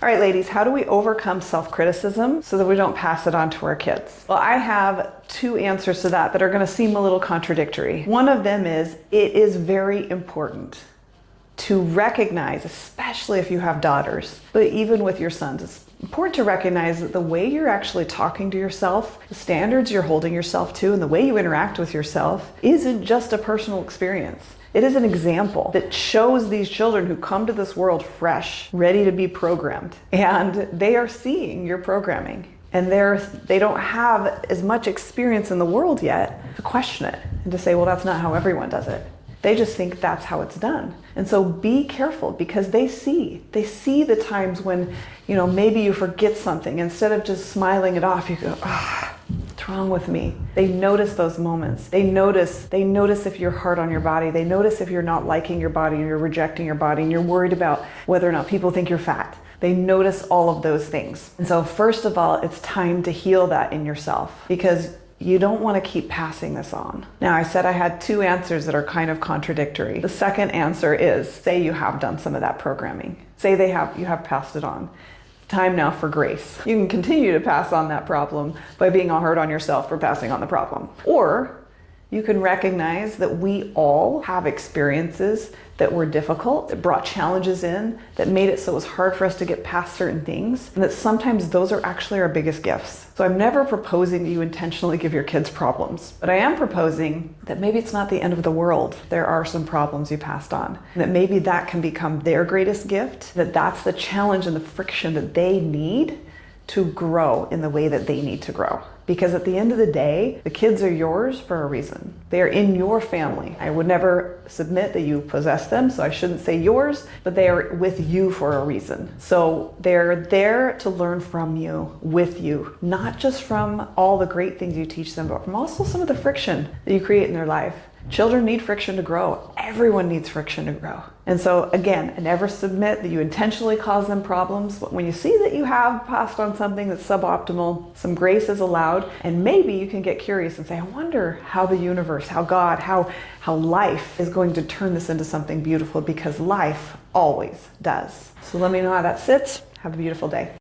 All right, ladies, how do we overcome self-criticism so that we don't pass it on to our kids? Well, I have two answers to that are going to seem a little contradictory. One of them is it is very important to recognize, especially if you have daughters, but even with your sons, it's important to recognize that the way you're actually talking to yourself, the standards you're holding yourself to, and the way you interact with yourself isn't just a personal experience. It is an example that shows these children who come to this world fresh, ready to be programmed, and they are seeing your programming. And they don't have as much experience in the world yet to question it and to say, well, that's not how everyone does it. They just think that's how it's done. And so be careful, because they see the times when, maybe you forget something. Instead of just smiling it off, you go, what's wrong with me? They notice those moments. They notice if you're hard on your body. They notice if you're not liking your body and you're rejecting your body and you're worried about whether or not people think you're fat. They notice all of those things. And so first of all, it's time to heal that in yourself, because you don't want to keep passing this on. Now, I said I had two answers that are kind of contradictory. The second answer is, say you have done some of that programming. Say you have passed it on. Time now for grace. You can continue to pass on that problem by being all hard on yourself for passing on the problem. Or you can recognize that we all have experiences that were difficult, that brought challenges in, that made it so it was hard for us to get past certain things, and that sometimes those are actually our biggest gifts. So I'm never proposing that you intentionally give your kids problems, but I am proposing that maybe it's not the end of the world. There are some problems you passed on, and that maybe that can become their greatest gift, that that's the challenge and the friction that they need to grow in the way that they need to grow. Because at the end of the day, the kids are yours for a reason. They are in your family. I would never submit that you possess them, so I shouldn't say yours, but they are with you for a reason. So they're there to learn from you, with you, not just from all the great things you teach them, but from also some of the friction that you create in their life. Children need friction to grow. Everyone needs friction to grow. And so again, I never submit that you intentionally cause them problems, but when you see that you have passed on something that's suboptimal, some grace is allowed, and maybe you can get curious and say, I wonder how the universe, how God, how life is going to turn this into something beautiful, because life always does. So let me know how that sits. Have a beautiful day.